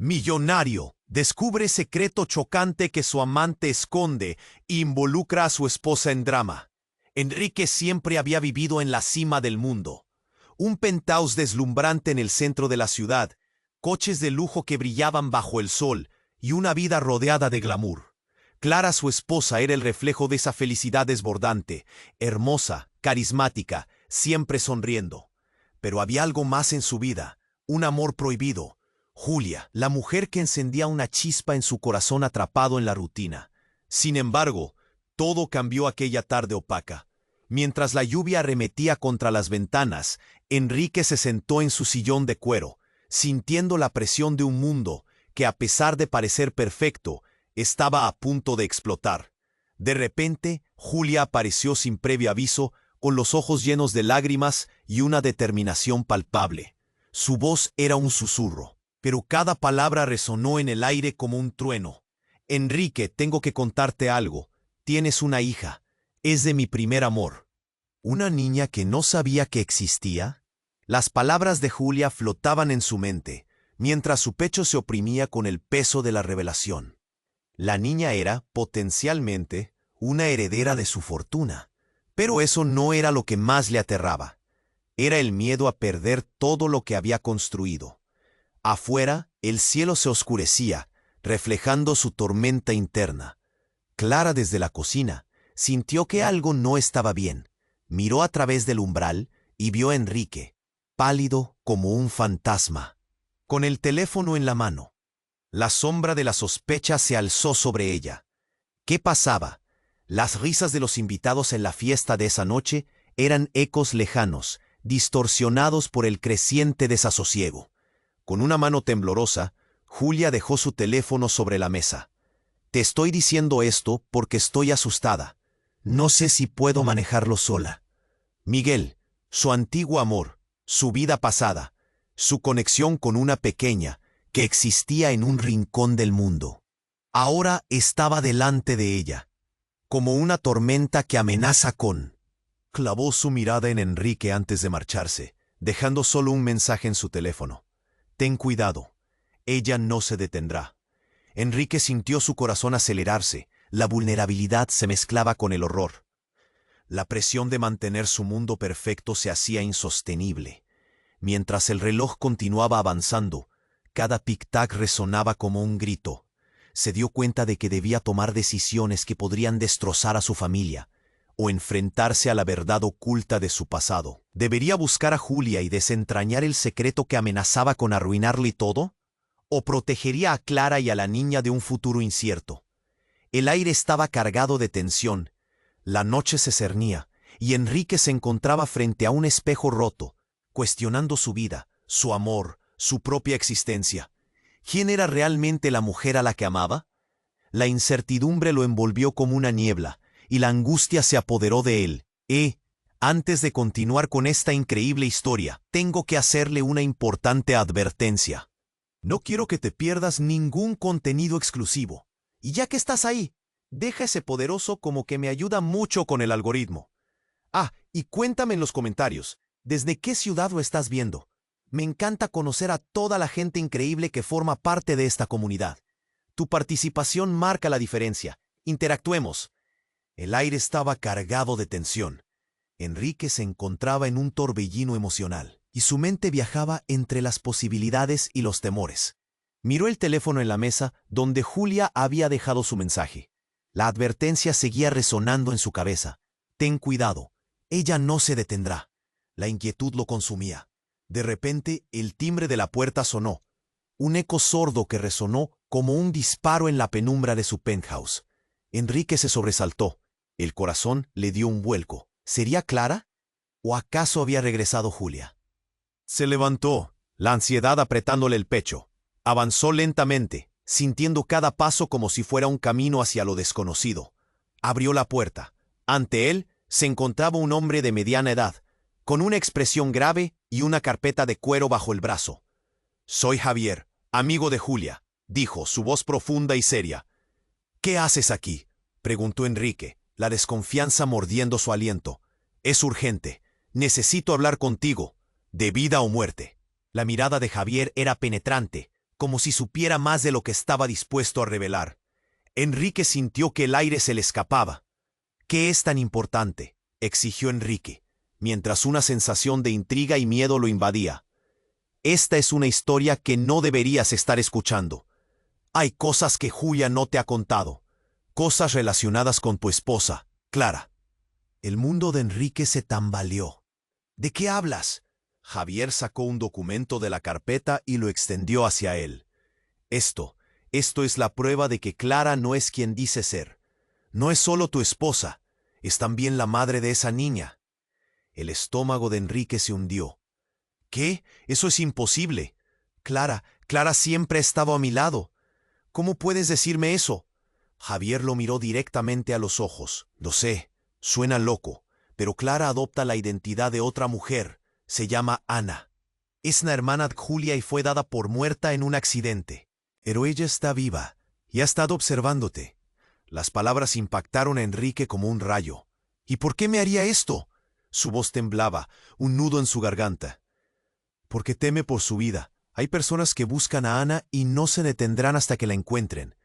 Millonario, descubre secreto chocante que su amante esconde e involucra a su esposa en drama. Enrique siempre había vivido en la cima del mundo. Un penthouse deslumbrante en el centro de la ciudad, coches de lujo que brillaban bajo el sol y una vida rodeada de glamour. Clara, su esposa, era el reflejo de esa felicidad desbordante, hermosa, carismática, siempre sonriendo. Pero había algo más en su vida, un amor prohibido. Julia, la mujer que encendía una chispa en su corazón atrapado en la rutina. Sin embargo, todo cambió aquella tarde opaca. Mientras la lluvia arremetía contra las ventanas, Enrique se sentó en su sillón de cuero, sintiendo la presión de un mundo que, a pesar de parecer perfecto, estaba a punto de explotar. De repente, Julia apareció sin previo aviso, con los ojos llenos de lágrimas y una determinación palpable. Su voz era un susurro, pero cada palabra resonó en el aire como un trueno. Enrique, tengo que contarte algo. Tienes una hija. Es de mi primer amor. ¿Una niña que no sabía que existía? Las palabras de Julia flotaban en su mente, mientras su pecho se oprimía con el peso de la revelación. La niña era, potencialmente, una heredera de su fortuna. Pero eso no era lo que más le aterraba. Era el miedo a perder todo lo que había construido. Afuera, el cielo se oscurecía, reflejando su tormenta interna. Clara, desde la cocina, sintió que algo no estaba bien. Miró a través del umbral y vio a Enrique, pálido como un fantasma, con el teléfono en la mano. La sombra de la sospecha se alzó sobre ella. ¿Qué pasaba? Las risas de los invitados en la fiesta de esa noche eran ecos lejanos, distorsionados por el creciente desasosiego. Con una mano temblorosa, Julia dejó su teléfono sobre la mesa. Te estoy diciendo esto porque estoy asustada. No sé si puedo manejarlo sola. Miguel, su antiguo amor, su vida pasada, su conexión con una pequeña que existía en un rincón del mundo. Ahora estaba delante de ella, como una tormenta que amenaza con... Clavó su mirada en Enrique antes de marcharse, dejando solo un mensaje en su teléfono. Ten cuidado, ella no se detendrá. Enrique sintió su corazón acelerarse, la vulnerabilidad se mezclaba con el horror. La presión de mantener su mundo perfecto se hacía insostenible. Mientras el reloj continuaba avanzando, cada tic-tac resonaba como un grito. Se dio cuenta de que debía tomar decisiones que podrían destrozar a su familia, o enfrentarse a la verdad oculta de su pasado. ¿Debería buscar a Julia y desentrañar el secreto que amenazaba con arruinarle todo? ¿O protegería a Clara y a la niña de un futuro incierto? El aire estaba cargado de tensión. La noche se cernía, y Enrique se encontraba frente a un espejo roto, cuestionando su vida, su amor, su propia existencia. ¿Quién era realmente la mujer a la que amaba? La incertidumbre lo envolvió como una niebla, y la angustia se apoderó de él. Antes de continuar con esta increíble historia, tengo que hacerle una importante advertencia. No quiero que te pierdas ningún contenido exclusivo. Y ya que estás ahí, deja ese poderoso como que me ayuda mucho con el algoritmo. Y cuéntame en los comentarios, ¿desde qué ciudad lo estás viendo? Me encanta conocer a toda la gente increíble que forma parte de esta comunidad. Tu participación marca la diferencia. Interactuemos. El aire estaba cargado de tensión. Enrique se encontraba en un torbellino emocional, y su mente viajaba entre las posibilidades y los temores. Miró el teléfono en la mesa donde Julia había dejado su mensaje. La advertencia seguía resonando en su cabeza. Ten cuidado, ella no se detendrá. La inquietud lo consumía. De repente, el timbre de la puerta sonó. Un eco sordo que resonó como un disparo en la penumbra de su penthouse. Enrique se sobresaltó. El corazón le dio un vuelco. ¿Sería Clara? ¿O acaso había regresado Julia? Se levantó, la ansiedad apretándole el pecho. Avanzó lentamente, sintiendo cada paso como si fuera un camino hacia lo desconocido. Abrió la puerta. Ante él se encontraba un hombre de mediana edad, con una expresión grave y una carpeta de cuero bajo el brazo. «Soy Javier, amigo de Julia», dijo, su voz profunda y seria. «¿Qué haces aquí?», preguntó Enrique, la desconfianza mordiendo su aliento. «Es urgente. Necesito hablar contigo, de vida o muerte». La mirada de Javier era penetrante, como si supiera más de lo que estaba dispuesto a revelar. Enrique sintió que el aire se le escapaba. ¿Qué es tan importante?, exigió Enrique, mientras una sensación de intriga y miedo lo invadía. Esta es una historia que no deberías estar escuchando. Hay cosas que Julia no te ha contado, cosas relacionadas con tu esposa, Clara. El mundo de Enrique se tambaleó. ¿De qué hablas? Javier sacó un documento de la carpeta y lo extendió hacia él. Esto es la prueba de que Clara no es quien dice ser. No es solo tu esposa, es también la madre de esa niña. El estómago de Enrique se hundió. ¿Qué? Eso es imposible. Clara siempre ha estado a mi lado. ¿Cómo puedes decirme eso? Javier lo miró directamente a los ojos. Lo sé, suena loco, pero Clara adopta la identidad de otra mujer. Se llama Ana. Es la hermana de Julia y fue dada por muerta en un accidente. Pero ella está viva y ha estado observándote. Las palabras impactaron a Enrique como un rayo. ¿Y por qué me haría esto? Su voz temblaba, un nudo en su garganta. Porque teme por su vida. Hay personas que buscan a Ana y no se detendrán hasta que la encuentren.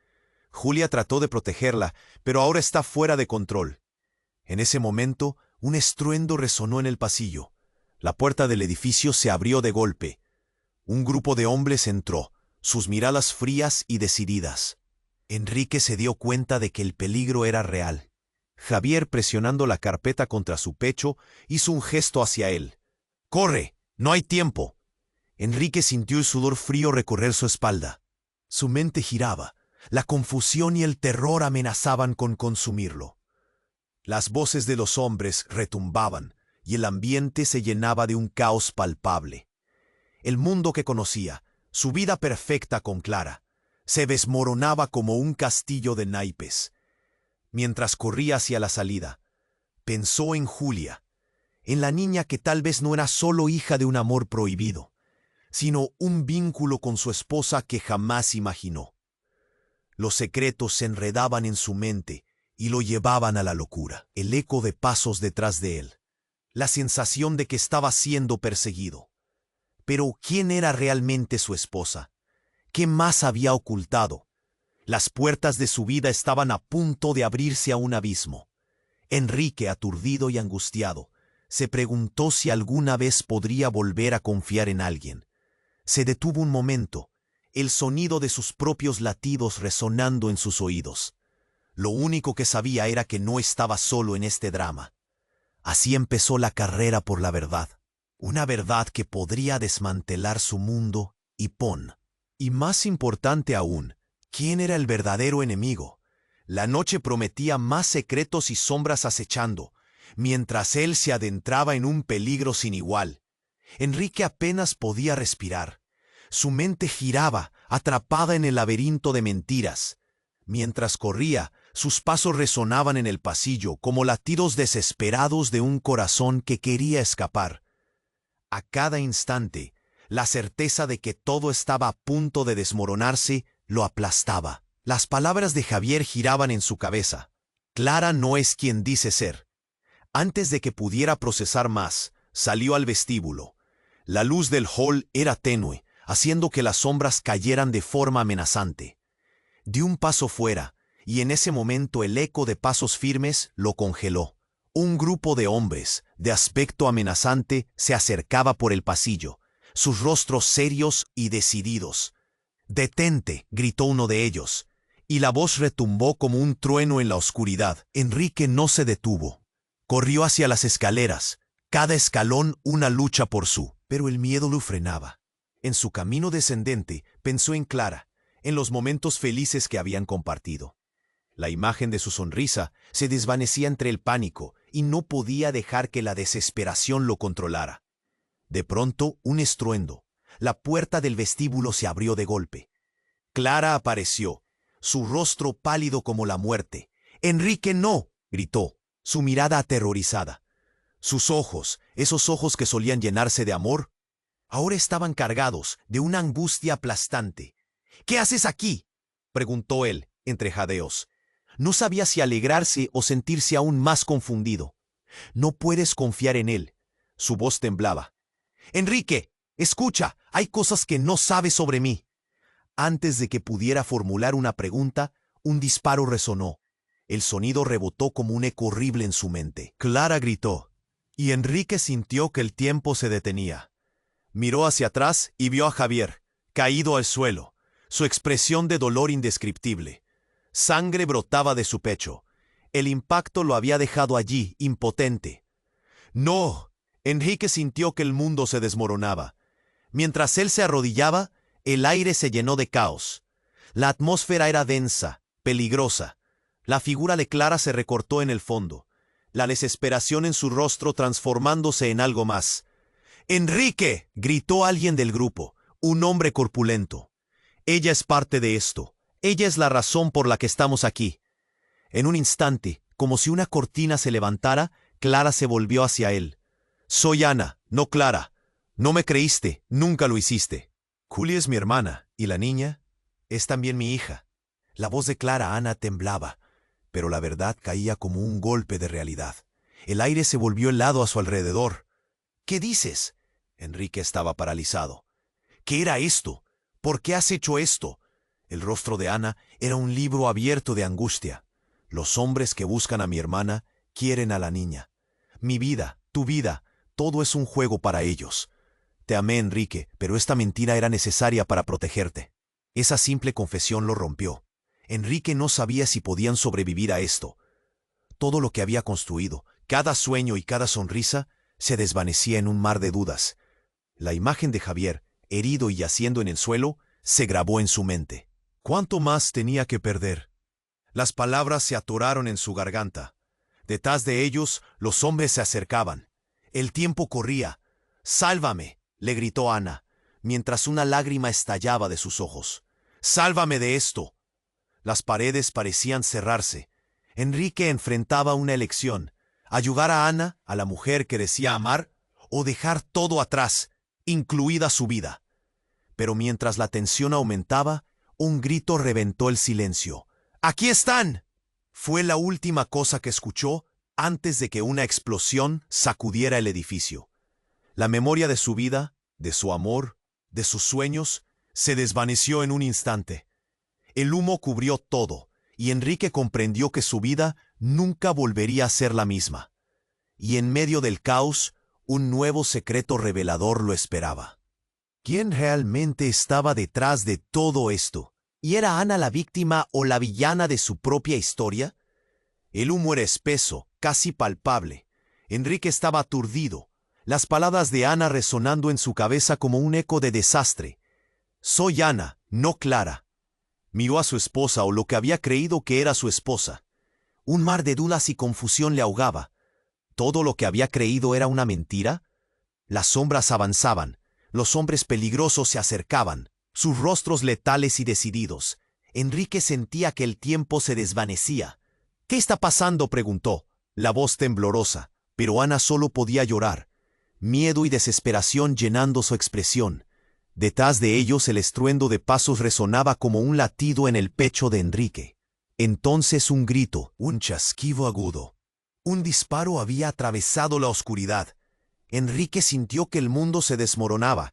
Julia trató de protegerla, pero ahora está fuera de control. En ese momento, un estruendo resonó en el pasillo. La puerta del edificio se abrió de golpe. Un grupo de hombres entró, sus miradas frías y decididas. Enrique se dio cuenta de que el peligro era real. Javier, presionando la carpeta contra su pecho, hizo un gesto hacia él. ¡Corre! ¡No hay tiempo! Enrique sintió el sudor frío recorrer su espalda. Su mente giraba. La confusión y el terror amenazaban con consumirlo. Las voces de los hombres retumbaban, y el ambiente se llenaba de un caos palpable. El mundo que conocía, su vida perfecta con Clara, se desmoronaba como un castillo de naipes. Mientras corría hacia la salida, pensó en Julia, en la niña que tal vez no era solo hija de un amor prohibido, sino un vínculo con su esposa que jamás imaginó. Los secretos se enredaban en su mente y lo llevaban a la locura. El eco de pasos detrás de él, la sensación de que estaba siendo perseguido. Pero ¿quién era realmente su esposa? ¿Qué más había ocultado? Las puertas de su vida estaban a punto de abrirse a un abismo. Enrique, aturdido y angustiado, se preguntó si alguna vez podría volver a confiar en alguien. Se detuvo un momento, el sonido de sus propios latidos resonando en sus oídos. Lo único que sabía era que no estaba solo en este drama. Así empezó la carrera por la verdad. Una verdad que podría desmantelar su mundo y pon. Y más importante aún, ¿quién era el verdadero enemigo? La noche prometía más secretos y sombras acechando, mientras él se adentraba en un peligro sin igual. Enrique apenas podía respirar. Su mente giraba, atrapada en el laberinto de mentiras. Mientras corría, sus pasos resonaban en el pasillo como latidos desesperados de un corazón que quería escapar. A cada instante, la certeza de que todo estaba a punto de desmoronarse lo aplastaba. Las palabras de Javier giraban en su cabeza. Clara no es quien dice ser. Antes de que pudiera procesar más, salió al vestíbulo. La luz del hall era tenue, haciendo que las sombras cayeran de forma amenazante. Dio un paso fuera, y en ese momento el eco de pasos firmes lo congeló. Un grupo de hombres, de aspecto amenazante, se acercaba por el pasillo, sus rostros serios y decididos. «¡Detente!», gritó uno de ellos, y la voz retumbó como un trueno en la oscuridad. Enrique no se detuvo. Corrió hacia las escaleras, cada escalón una lucha por su, pero el miedo lo frenaba. En su camino descendente pensó en Clara, en los momentos felices que habían compartido. La imagen de su sonrisa se desvanecía entre el pánico y no podía dejar que la desesperación lo controlara. De pronto, un estruendo. La puerta del vestíbulo se abrió de golpe. Clara apareció, su rostro pálido como la muerte. «¡Enrique, no!», gritó, su mirada aterrorizada. Sus ojos, esos ojos que solían llenarse de amor, ahora estaban cargados de una angustia aplastante. «¿Qué haces aquí?», preguntó él, entre jadeos. No sabía si alegrarse o sentirse aún más confundido. «No puedes confiar en él». Su voz temblaba. «Enrique, escucha, hay cosas que no sabes sobre mí». Antes de que pudiera formular una pregunta, un disparo resonó. El sonido rebotó como un eco horrible en su mente. Clara gritó, y Enrique sintió que el tiempo se detenía. Miró hacia atrás y vio a Javier, caído al suelo, su expresión de dolor indescriptible. Sangre brotaba de su pecho. El impacto lo había dejado allí, impotente. ¡No! Enrique sintió que el mundo se desmoronaba. Mientras él se arrodillaba, el aire se llenó de caos. La atmósfera era densa, peligrosa. La figura de Clara se recortó en el fondo, la desesperación en su rostro transformándose en algo más. ¡Enrique!, gritó alguien del grupo, un hombre corpulento. Ella es parte de esto. Ella es la razón por la que estamos aquí. En un instante, como si una cortina se levantara, Clara se volvió hacia él. Soy Ana, no Clara. No me creíste, nunca lo hiciste. Julia es mi hermana, y la niña es también mi hija. La voz de Clara Ana temblaba, pero la verdad caía como un golpe de realidad. El aire se volvió helado a su alrededor. ¿Qué dices? Enrique estaba paralizado. ¿Qué era esto? ¿Por qué has hecho esto? El rostro de Ana era un libro abierto de angustia. Los hombres que buscan a mi hermana quieren a la niña. Mi vida, tu vida, todo es un juego para ellos. Te amé, Enrique, pero esta mentira era necesaria para protegerte. Esa simple confesión lo rompió. Enrique no sabía si podían sobrevivir a esto. Todo lo que había construido, cada sueño y cada sonrisa, se desvanecía en un mar de dudas. La imagen de Javier, herido y yaciendo en el suelo, se grabó en su mente. ¿Cuánto más tenía que perder? Las palabras se atoraron en su garganta. Detrás de ellos, los hombres se acercaban. El tiempo corría. ¡Sálvame!, le gritó Ana, mientras una lágrima estallaba de sus ojos. ¡Sálvame de esto! Las paredes parecían cerrarse. Enrique enfrentaba una elección: ayudar a Ana, a la mujer que decía amar, o dejar todo atrás, incluida su vida. Pero mientras la tensión aumentaba, un grito reventó el silencio. ¡Aquí están! Fue la última cosa que escuchó antes de que una explosión sacudiera el edificio. La memoria de su vida, de su amor, de sus sueños, se desvaneció en un instante. El humo cubrió todo, y Enrique comprendió que su vida nunca volvería a ser la misma. Y en medio del caos, un nuevo secreto revelador lo esperaba. ¿Quién realmente estaba detrás de todo esto? ¿Y era Ana la víctima o la villana de su propia historia? El humo era espeso, casi palpable. Enrique estaba aturdido, las palabras de Ana resonando en su cabeza como un eco de desastre. Soy Ana, no Clara. Miró a su esposa, o lo que había creído que era su esposa. Un mar de dudas y confusión le ahogaba. ¿Todo lo que había creído era una mentira? Las sombras avanzaban, los hombres peligrosos se acercaban, sus rostros letales y decididos. Enrique sentía que el tiempo se desvanecía. ¿Qué está pasando?, preguntó, la voz temblorosa, pero Ana solo podía llorar. Miedo y desesperación llenando su expresión. Detrás de ellos el estruendo de pasos resonaba como un latido en el pecho de Enrique. Entonces un grito, un chasquido agudo. Un disparo había atravesado la oscuridad. Enrique sintió que el mundo se desmoronaba.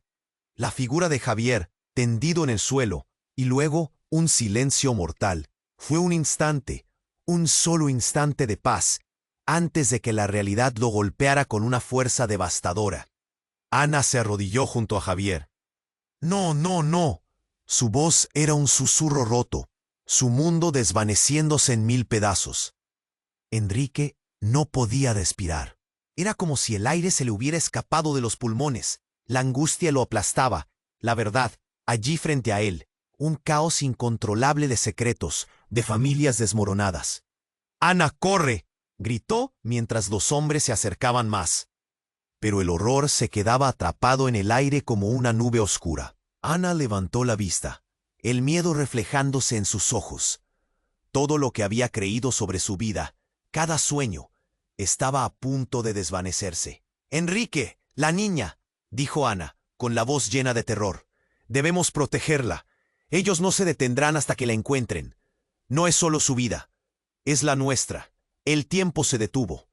La figura de Javier, tendido en el suelo, y luego un silencio mortal. Fue un instante, un solo instante de paz, antes de que la realidad lo golpeara con una fuerza devastadora. Ana se arrodilló junto a Javier. No, no, no. Su voz era un susurro roto, su mundo desvaneciéndose en mil pedazos. Enrique no podía respirar. Era como si el aire se le hubiera escapado de los pulmones. La angustia lo aplastaba. La verdad, allí frente a él, un caos incontrolable de secretos, de familias desmoronadas. ¡Ana, corre!, gritó mientras los hombres se acercaban más. Pero el horror se quedaba atrapado en el aire como una nube oscura. Ana levantó la vista, el miedo reflejándose en sus ojos. Todo lo que había creído sobre su vida, cada sueño, estaba a punto de desvanecerse. «Enrique, la niña», dijo Ana, con la voz llena de terror. «Debemos protegerla. Ellos no se detendrán hasta que la encuentren. No es solo su vida, es la nuestra». El tiempo se detuvo.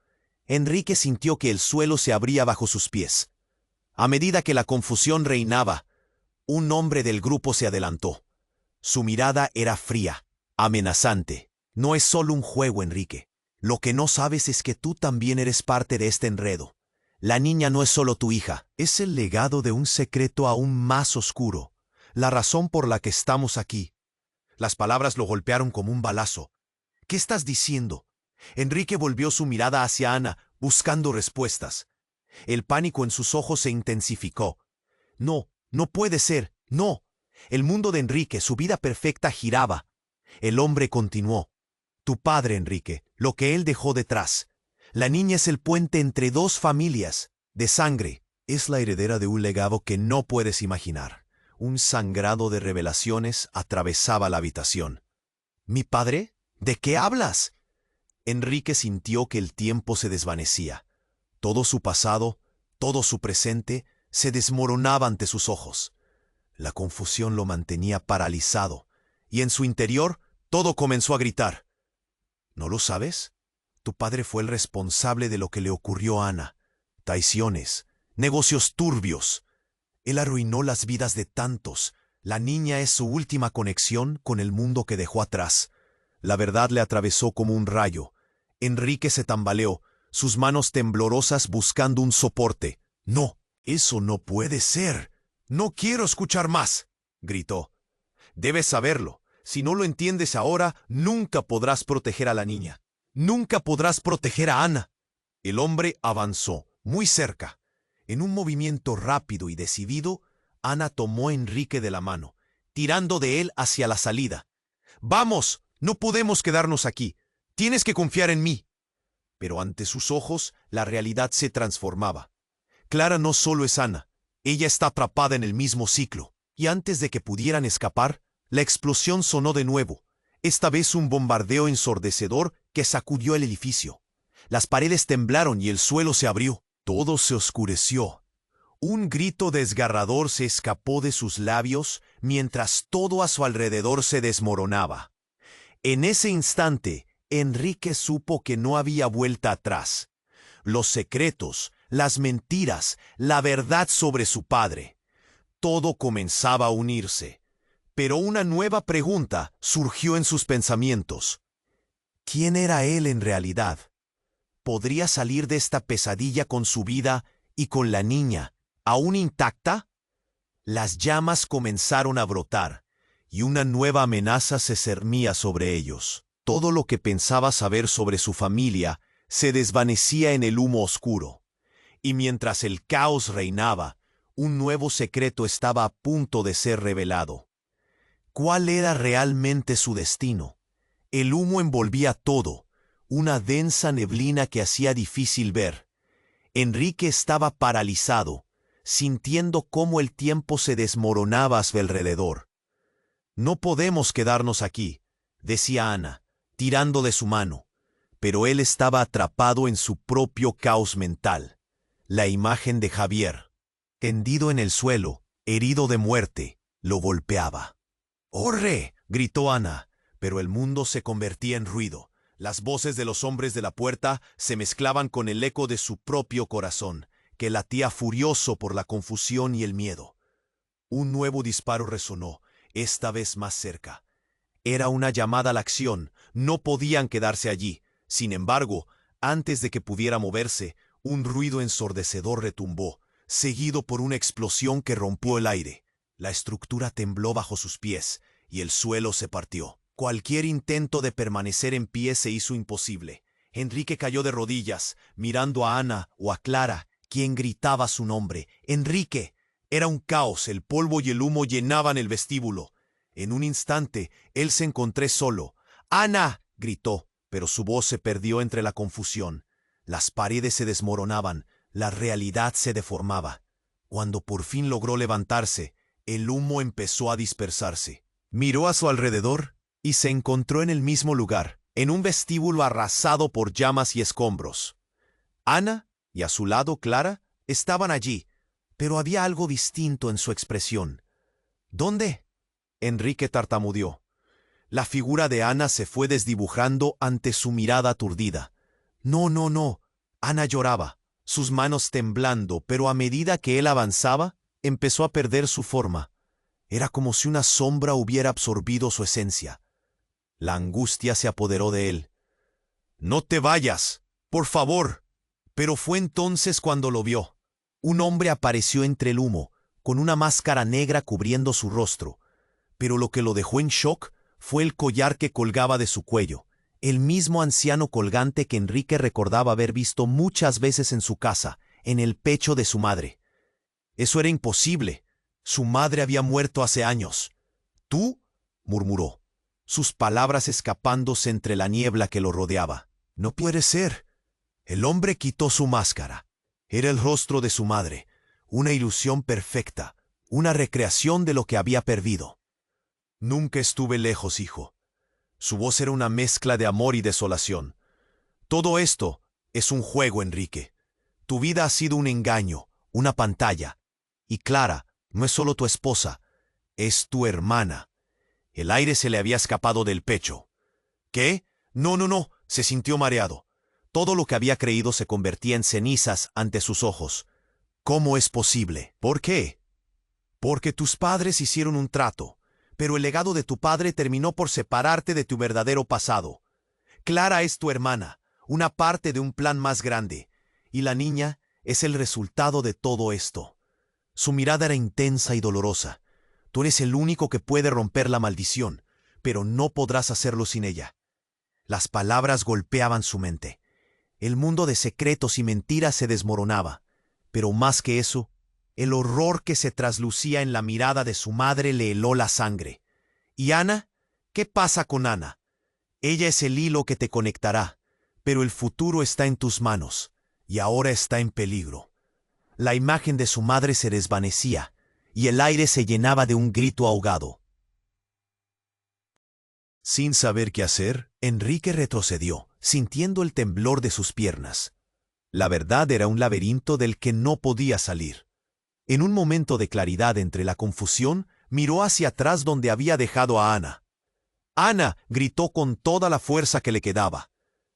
Enrique sintió que el suelo se abría bajo sus pies. A medida que la confusión reinaba, un hombre del grupo se adelantó. Su mirada era fría, amenazante. No es solo un juego, Enrique. Lo que no sabes es que tú también eres parte de este enredo. La niña no es solo tu hija, es el legado de un secreto aún más oscuro. La razón por la que estamos aquí. Las palabras lo golpearon como un balazo. ¿Qué estás diciendo? Enrique volvió su mirada hacia Ana, buscando respuestas. El pánico en sus ojos se intensificó. No, no puede ser, no. El mundo de Enrique, su vida perfecta, giraba. El hombre continuó. Tu padre, Enrique, lo que él dejó detrás. La niña es el puente entre dos familias, de sangre. Es la heredera de un legado que no puedes imaginar. Un sangrado de revelaciones atravesaba la habitación. ¿Mi padre? ¿De qué hablas? Enrique sintió que el tiempo se desvanecía. Todo su pasado, todo su presente, se desmoronaba ante sus ojos. La confusión lo mantenía paralizado, y en su interior todo comenzó a gritar. ¿No lo sabes? Tu padre fue el responsable de lo que le ocurrió a Ana. Traiciones, negocios turbios. Él arruinó las vidas de tantos. La niña es su última conexión con el mundo que dejó atrás. La verdad le atravesó como un rayo. Enrique se tambaleó, sus manos temblorosas buscando un soporte. «No, eso no puede ser. No quiero escuchar más», gritó. «Debes saberlo. Si no lo entiendes ahora, nunca podrás proteger a la niña. Nunca podrás proteger a Ana». El hombre avanzó, muy cerca. En un movimiento rápido y decidido, Ana tomó a Enrique de la mano, tirando de él hacia la salida. «Vamos, no podemos quedarnos aquí. Tienes que confiar en mí». Pero ante sus ojos, la realidad se transformaba. Clara no solo es Ana, ella está atrapada en el mismo ciclo. Y antes de que pudieran escapar, la explosión sonó de nuevo, esta vez un bombardeo ensordecedor que sacudió el edificio. Las paredes temblaron y el suelo se abrió. Todo se oscureció. Un grito desgarrador se escapó de sus labios mientras todo a su alrededor se desmoronaba. En ese instante, Enrique supo que no había vuelta atrás. Los secretos, las mentiras, la verdad sobre su padre. Todo comenzaba a unirse. Pero una nueva pregunta surgió en sus pensamientos. ¿Quién era él en realidad? ¿Podría salir de esta pesadilla con su vida y con la niña, aún intacta? Las llamas comenzaron a brotar, y una nueva amenaza se cernía sobre ellos. Todo lo que pensaba saber sobre su familia se desvanecía en el humo oscuro. Y mientras el caos reinaba, un nuevo secreto estaba a punto de ser revelado. ¿Cuál era realmente su destino? El humo envolvía todo, una densa neblina que hacía difícil ver. Enrique estaba paralizado, sintiendo cómo el tiempo se desmoronaba a su alrededor. «No podemos quedarnos aquí», decía Ana, tirando de su mano, pero él estaba atrapado en su propio caos mental. La imagen de Javier, tendido en el suelo, herido de muerte, lo golpeaba. «¡Horre!», gritó Ana, pero el mundo se convertía en ruido. Las voces de los hombres de la puerta se mezclaban con el eco de su propio corazón, que latía furioso por la confusión y el miedo. Un nuevo disparo resonó, esta vez más cerca. Era una llamada a la acción, no podían quedarse allí. Sin embargo, antes de que pudiera moverse, un ruido ensordecedor retumbó, seguido por una explosión que rompió el aire. La estructura tembló bajo sus pies, y el suelo se partió. Cualquier intento de permanecer en pie se hizo imposible. Enrique cayó de rodillas, mirando a Ana o a Clara, quien gritaba su nombre. «¡Enrique!». Era un caos, el polvo y el humo llenaban el vestíbulo. En un instante, él se encontró solo. «¡Ana!», gritó, pero su voz se perdió entre la confusión. Las paredes se desmoronaban, la realidad se deformaba. Cuando por fin logró levantarse, el humo empezó a dispersarse. Miró a su alrededor y se encontró en el mismo lugar, en un vestíbulo arrasado por llamas y escombros. Ana y a su lado Clara estaban allí, pero había algo distinto en su expresión. «¿Dónde?», Enrique tartamudeó. La figura de Ana se fue desdibujando ante su mirada aturdida. «No, no, no». Ana lloraba, sus manos temblando, pero a medida que él avanzaba, empezó a perder su forma. Era como si una sombra hubiera absorbido su esencia. La angustia se apoderó de él. «No te vayas, por favor». Pero fue entonces cuando lo vio. Un hombre apareció entre el humo, con una máscara negra cubriendo su rostro. Pero lo que lo dejó en shock fue el collar que colgaba de su cuello, el mismo anciano colgante que Enrique recordaba haber visto muchas veces en su casa, en el pecho de su madre. Eso era imposible. Su madre había muerto hace años. «¿Tú?», murmuró, sus palabras escapándose entre la niebla que lo rodeaba. «No puede ser». El hombre quitó su máscara. Era el rostro de su madre, una ilusión perfecta, una recreación de lo que había perdido. «Nunca estuve lejos, hijo». Su voz era una mezcla de amor y desolación. «Todo esto es un juego, Enrique. Tu vida ha sido un engaño, una pantalla. Y Clara no es solo tu esposa, es tu hermana». El aire se le había escapado del pecho. «¿Qué? No, no, no», se sintió mareado. Todo lo que había creído se convertía en cenizas ante sus ojos. «¿Cómo es posible? ¿Por qué?» «Porque tus padres hicieron un trato, pero el legado de tu padre terminó por separarte de tu verdadero pasado. Clara es tu hermana, una parte de un plan más grande, y la niña es el resultado de todo esto». Su mirada era intensa y dolorosa. «Tú eres el único que puede romper la maldición, pero no podrás hacerlo sin ella». Las palabras golpeaban su mente. El mundo de secretos y mentiras se desmoronaba, pero más que eso, el horror que se traslucía en la mirada de su madre le heló la sangre. «¿Y Ana? ¿Qué pasa con Ana? Ella es el hilo que te conectará, pero el futuro está en tus manos, y ahora está en peligro». La imagen de su madre se desvanecía, y el aire se llenaba de un grito ahogado. Sin saber qué hacer, Enrique retrocedió, sintiendo el temblor de sus piernas. La verdad era un laberinto del que no podía salir. En un momento de claridad entre la confusión, miró hacia atrás donde había dejado a Ana. «Ana», gritó con toda la fuerza que le quedaba.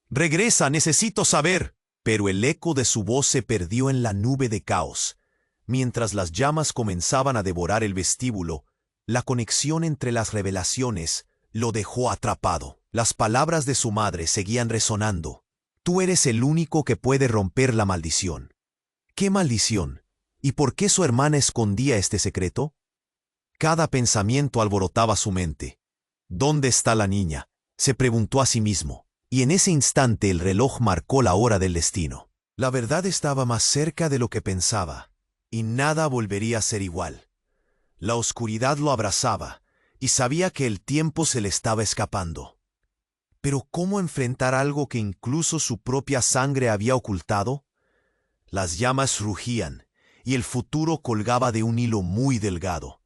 «Regresa, necesito saber». Pero el eco de su voz se perdió en la nube de caos. Mientras las llamas comenzaban a devorar el vestíbulo, la conexión entre las revelaciones lo dejó atrapado. Las palabras de su madre seguían resonando. «Tú eres el único que puede romper la maldición». ¿Qué maldición? ¿Y por qué su hermana escondía este secreto? Cada pensamiento alborotaba su mente. «¿Dónde está la niña?», se preguntó a sí mismo, y en ese instante el reloj marcó la hora del destino. La verdad estaba más cerca de lo que pensaba, y nada volvería a ser igual. La oscuridad lo abrazaba, y sabía que el tiempo se le estaba escapando. Pero ¿cómo enfrentar algo que incluso su propia sangre había ocultado? Las llamas rugían, y el futuro colgaba de un hilo muy delgado,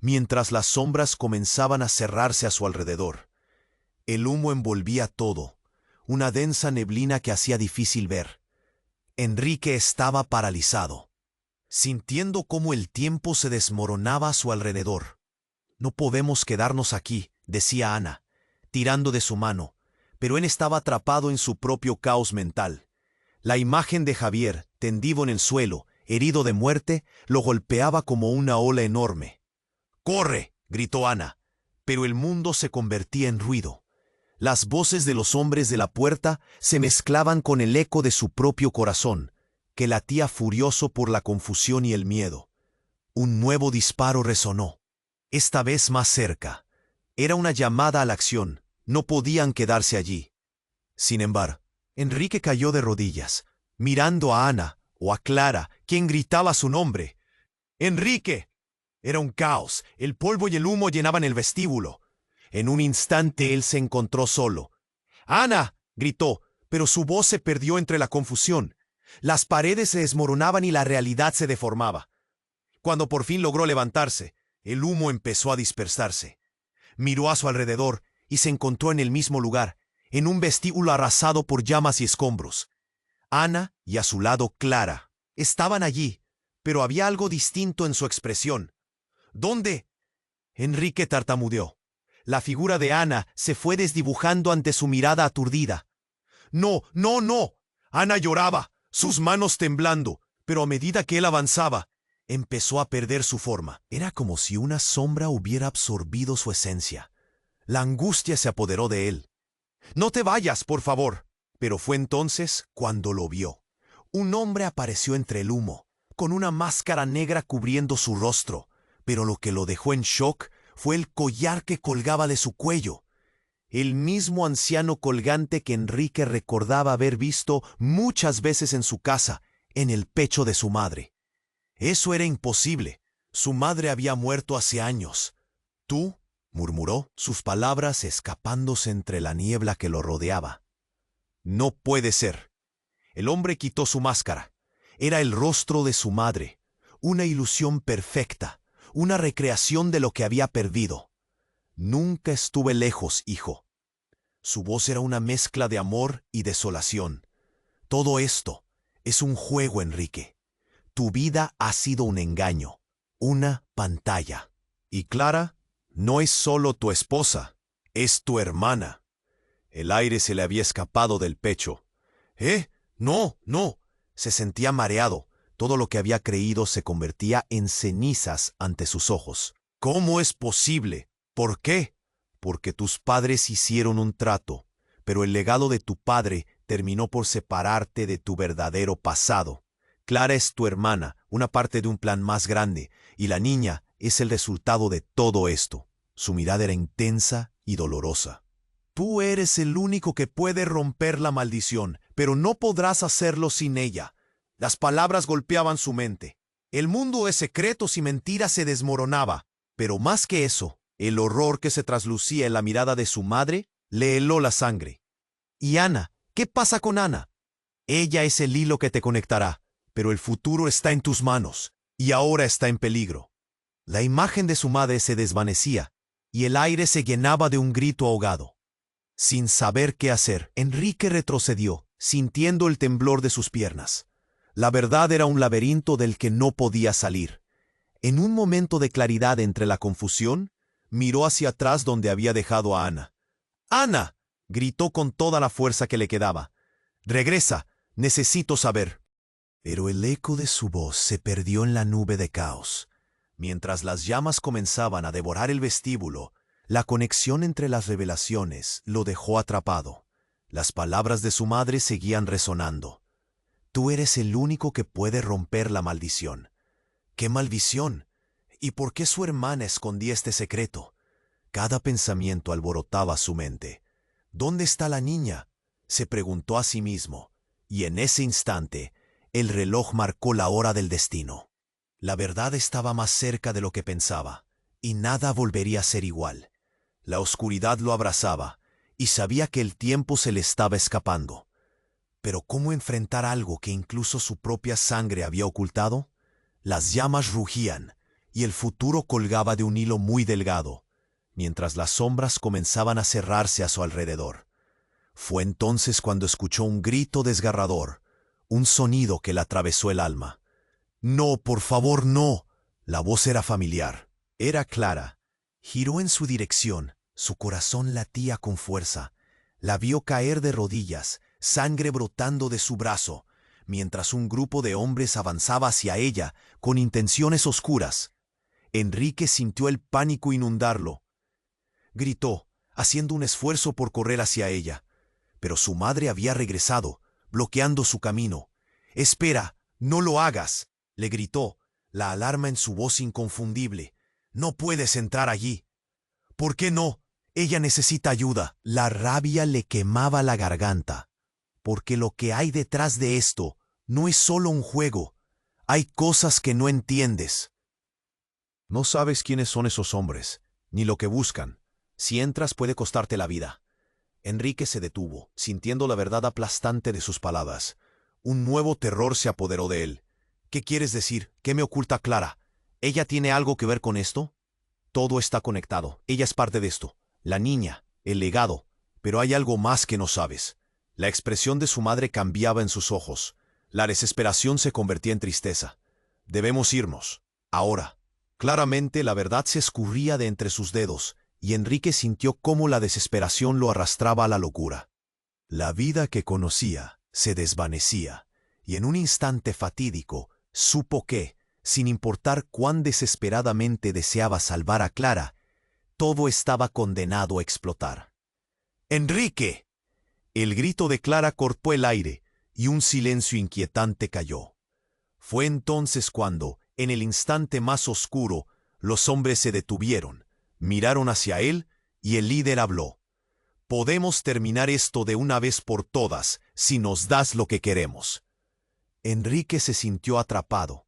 mientras las sombras comenzaban a cerrarse a su alrededor. El humo envolvía todo, una densa neblina que hacía difícil ver. Enrique estaba paralizado, sintiendo cómo el tiempo se desmoronaba a su alrededor. «No podemos quedarnos aquí», decía Ana, tirando de su mano, pero él estaba atrapado en su propio caos mental. La imagen de Javier, tendido en el suelo, herido de muerte, lo golpeaba como una ola enorme. «¡Corre!», gritó Ana, pero el mundo se convertía en ruido. Las voces de los hombres de la puerta se mezclaban con el eco de su propio corazón, que latía furioso por la confusión y el miedo. Un nuevo disparo resonó, esta vez más cerca. Era una llamada a la acción. No podían quedarse allí. Sin embargo, Enrique cayó de rodillas, mirando a Ana o a Clara, quien gritaba su nombre. «¡Enrique!». Era un caos. El polvo y el humo llenaban el vestíbulo. En un instante él se encontró solo. «¡Ana!», gritó, pero su voz se perdió entre la confusión. Las paredes se desmoronaban y la realidad se deformaba. Cuando por fin logró levantarse, el humo empezó a dispersarse. Miró a su alrededor y se encontró en el mismo lugar, en un vestíbulo arrasado por llamas y escombros. Ana y a su lado Clara estaban allí, pero había algo distinto en su expresión. «¿Dónde?». Enrique tartamudeó. La figura de Ana se fue desdibujando ante su mirada aturdida. «No, no, no». Ana lloraba, sus manos temblando, pero a medida que él avanzaba, empezó a perder su forma. Era como si una sombra hubiera absorbido su esencia. La angustia se apoderó de él. «No te vayas, por favor». Pero fue entonces cuando lo vio. Un hombre apareció entre el humo, con una máscara negra cubriendo su rostro, pero lo que lo dejó en shock fue el collar que colgaba de su cuello. El mismo anciano colgante que Enrique recordaba haber visto muchas veces en su casa, en el pecho de su madre. Eso era imposible. Su madre había muerto hace años. «¿Tú?», murmuró, sus palabras escapándose entre la niebla que lo rodeaba. «No puede ser». El hombre quitó su máscara. Era el rostro de su madre, una ilusión perfecta, una recreación de lo que había perdido. «Nunca estuve lejos, hijo». Su voz era una mezcla de amor y desolación. «Todo esto es un juego, Enrique. Tu vida ha sido un engaño, una pantalla. Y Clara no es solo tu esposa, es tu hermana». El aire se le había escapado del pecho. «No, no». Se sentía mareado. Todo lo que había creído se convertía en cenizas ante sus ojos. «¿Cómo es posible? ¿Por qué?» «Porque tus padres hicieron un trato, pero el legado de tu padre terminó por separarte de tu verdadero pasado. Clara es tu hermana, una parte de un plan más grande, y la niña es el resultado de todo esto». Su mirada era intensa y dolorosa. «Tú eres el único que puede romper la maldición, pero no podrás hacerlo sin ella». Las palabras golpeaban su mente. El mundo de secretos y mentiras se desmoronaba. Pero más que eso, el horror que se traslucía en la mirada de su madre le heló la sangre. «¿Y Ana? ¿Qué pasa con Ana?» «Ella es el hilo que te conectará, pero el futuro está en tus manos, y ahora está en peligro». La imagen de su madre se desvanecía, y el aire se llenaba de un grito ahogado. Sin saber qué hacer, Enrique retrocedió, sintiendo el temblor de sus piernas. La verdad era un laberinto del que no podía salir. En un momento de claridad entre la confusión, miró hacia atrás donde había dejado a Ana. «¡Ana!», gritó con toda la fuerza que le quedaba. «Regresa, necesito saber». Pero el eco de su voz se perdió en la nube de caos. Mientras las llamas comenzaban a devorar el vestíbulo, la conexión entre las revelaciones lo dejó atrapado. Las palabras de su madre seguían resonando. «Tú eres el único que puede romper la maldición». ¿Qué maldición? ¿Y por qué su hermana escondía este secreto? Cada pensamiento alborotaba su mente. «¿Dónde está la niña?», se preguntó a sí mismo, y en ese instante, el reloj marcó la hora del destino. La verdad estaba más cerca de lo que pensaba, y nada volvería a ser igual. La oscuridad lo abrazaba, y sabía que el tiempo se le estaba escapando. Pero ¿cómo enfrentar algo que incluso su propia sangre había ocultado? Las llamas rugían, y el futuro colgaba de un hilo muy delgado, mientras las sombras comenzaban a cerrarse a su alrededor. Fue entonces cuando escuchó un grito desgarrador, un sonido que le atravesó el alma. «No, por favor, no». La voz era familiar. Era Clara. Giró en su dirección. Su corazón latía con fuerza. La vio caer de rodillas, sangre brotando de su brazo, mientras un grupo de hombres avanzaba hacia ella con intenciones oscuras. Enrique sintió el pánico inundarlo. Gritó, haciendo un esfuerzo por correr hacia ella. Pero su madre había regresado, bloqueando su camino. «Espera, no lo hagas», le gritó, la alarma en su voz inconfundible. «No puedes entrar allí». «¿Por qué no? Ella necesita ayuda». La rabia le quemaba la garganta. Porque lo que hay detrás de esto no es solo un juego. Hay cosas que no entiendes. No sabes quiénes son esos hombres, ni lo que buscan. Si entras puede costarte la vida. Enrique se detuvo, sintiendo la verdad aplastante de sus palabras. Un nuevo terror se apoderó de él. «¿Qué quieres decir? ¿Qué me oculta Clara? ¿Ella tiene algo que ver con esto?» «Todo está conectado. Ella es parte de esto. La niña, el legado. Pero hay algo más que no sabes». La expresión de su madre cambiaba en sus ojos. La desesperación se convertía en tristeza. «Debemos irnos. Ahora». Claramente la verdad se escurría de entre sus dedos, y Enrique sintió cómo la desesperación lo arrastraba a la locura. La vida que conocía se desvanecía, y en un instante fatídico supo que, sin importar cuán desesperadamente deseaba salvar a Clara, todo estaba condenado a explotar. ¡Enrique! El grito de Clara cortó el aire y un silencio inquietante cayó. Fue entonces cuando, en el instante más oscuro, los hombres se detuvieron, miraron hacia él y el líder habló. Podemos terminar esto de una vez por todas si nos das lo que queremos. Enrique se sintió atrapado.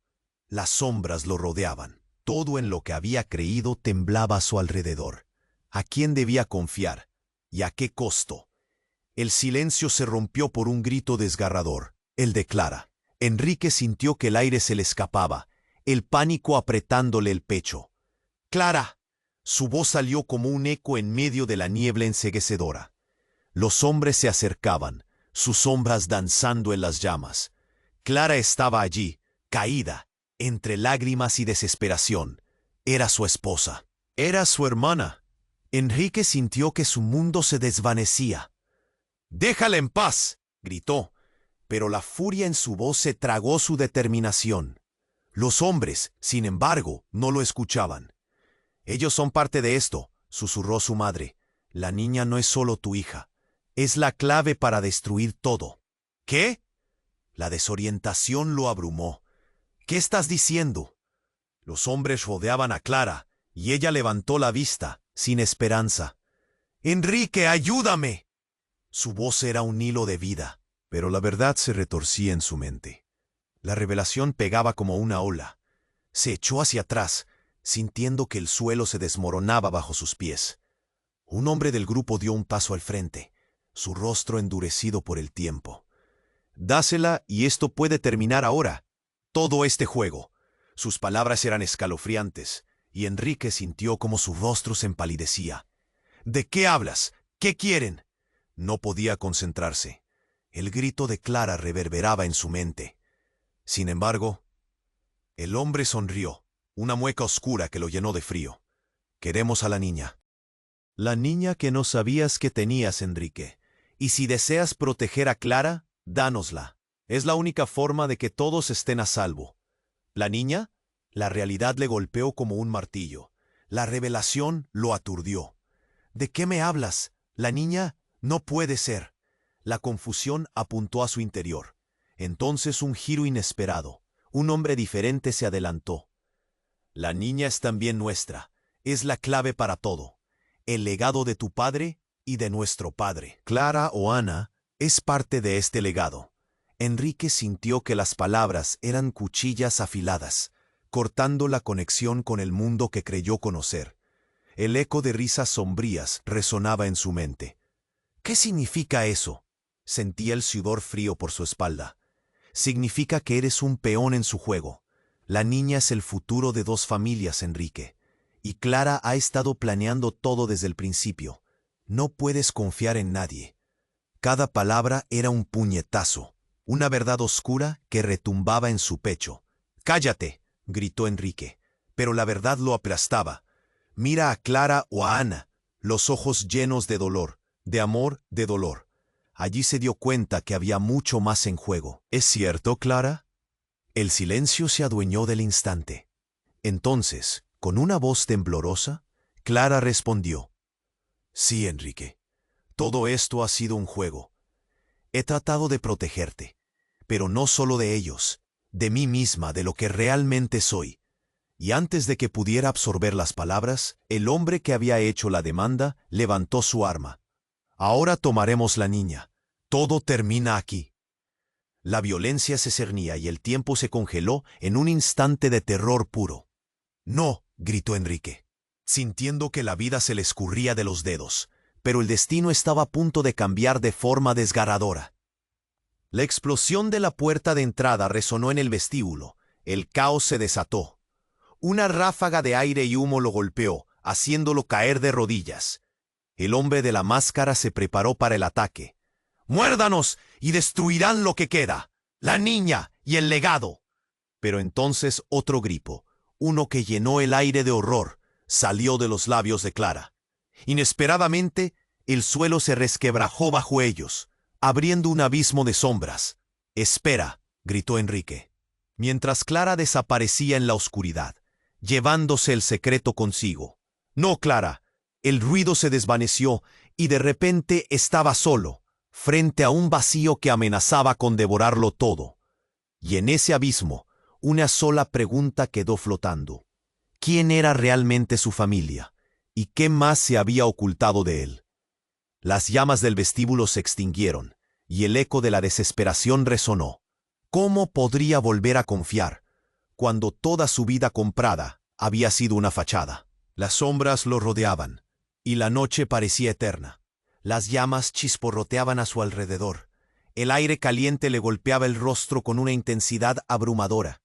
Las sombras lo rodeaban. Todo en lo que había creído temblaba a su alrededor. ¿A quién debía confiar? ¿Y a qué costo? El silencio se rompió por un grito desgarrador, el de Clara. Enrique sintió que el aire se le escapaba, el pánico apretándole el pecho. ¡Clara! Su voz salió como un eco en medio de la niebla enceguecedora. Los hombres se acercaban, sus sombras danzando en las llamas. Clara estaba allí, caída, entre lágrimas y desesperación. Era su esposa. Era su hermana. Enrique sintió que su mundo se desvanecía. «¡Déjala en paz!», gritó, pero la furia en su voz se tragó su determinación. Los hombres, sin embargo, no lo escuchaban. «Ellos son parte de esto», susurró su madre. «La niña no es solo tu hija. Es la clave para destruir todo». «¿Qué?». La desorientación lo abrumó. «¿Qué estás diciendo?». Los hombres rodeaban a Clara, y ella levantó la vista, sin esperanza. «¡Enrique, ayúdame!». Su voz era un hilo de vida, pero la verdad se retorcía en su mente. La revelación pegaba como una ola. Se echó hacia atrás, sintiendo que el suelo se desmoronaba bajo sus pies. Un hombre del grupo dio un paso al frente, su rostro endurecido por el tiempo. «Dásela y esto puede terminar ahora. Todo este juego». Sus palabras eran escalofriantes, y Enrique sintió como su rostro se empalidecía. «¿De qué hablas? ¿Qué quieren?». No podía concentrarse. El grito de Clara reverberaba en su mente. Sin embargo, el hombre sonrió, una mueca oscura que lo llenó de frío. «Queremos a la niña». «La niña que no sabías que tenías, Enrique. Y si deseas proteger a Clara, dánosla. Es la única forma de que todos estén a salvo». «¿La niña?». La realidad le golpeó como un martillo. La revelación lo aturdió. «¿De qué me hablas? ¿La niña? No puede ser». La confusión apuntó a su interior. Entonces un giro inesperado. Un hombre diferente se adelantó. «La niña es también nuestra. Es la clave para todo. El legado de tu padre y de nuestro padre. Clara o Ana es parte de este legado». Enrique sintió que las palabras eran cuchillas afiladas, cortando la conexión con el mundo que creyó conocer. El eco de risas sombrías resonaba en su mente. «¿Qué significa eso?». Sentía el sudor frío por su espalda. «Significa que eres un peón en su juego. La niña es el futuro de dos familias, Enrique. Y Clara ha estado planeando todo desde el principio. No puedes confiar en nadie». Cada palabra era un puñetazo, una verdad oscura que retumbaba en su pecho. «¡Cállate!», gritó Enrique, pero la verdad lo aplastaba. «Mira a Clara o a Ana», los ojos llenos de dolor, de amor, de dolor. Allí se dio cuenta que había mucho más en juego. «¿Es cierto, Clara?». El silencio se adueñó del instante. Entonces, con una voz temblorosa, Clara respondió. «Sí, Enrique. Todo esto ha sido un juego. He tratado de protegerte, pero no solo de ellos, de mí misma, de lo que realmente soy». Y antes de que pudiera absorber las palabras, el hombre que había hecho la demanda levantó su arma. «Ahora tomaremos la niña. Todo termina aquí». La violencia se cernía y el tiempo se congeló en un instante de terror puro. «No», gritó Enrique, sintiendo que la vida se le escurría de los dedos, pero el destino estaba a punto de cambiar de forma desgarradora. La explosión de la puerta de entrada resonó en el vestíbulo. El caos se desató. Una ráfaga de aire y humo lo golpeó, haciéndolo caer de rodillas. El hombre de la máscara se preparó para el ataque. «¡Muérdanos y destruirán lo que queda! ¡La niña y el legado!». Pero entonces otro grito, uno que llenó el aire de horror, salió de los labios de Clara. Inesperadamente, el suelo se resquebrajó bajo ellos, abriendo un abismo de sombras. «¡Espera!», gritó Enrique. mientras Clara desaparecía en la oscuridad, llevándose el secreto consigo. No, Clara. El ruido se desvaneció y de repente estaba solo, frente a un vacío que amenazaba con devorarlo todo. Y en ese abismo, una sola pregunta quedó flotando. ¿Quién era realmente su familia? ¿Y qué más se había ocultado de él? Las llamas del vestíbulo se extinguieron, y el eco de la desesperación resonó. ¿Cómo podría volver a confiar, cuando toda su vida comprada había sido una fachada? Las sombras lo rodeaban, y la noche parecía eterna. Las llamas chisporroteaban a su alrededor. El aire caliente le golpeaba el rostro con una intensidad abrumadora.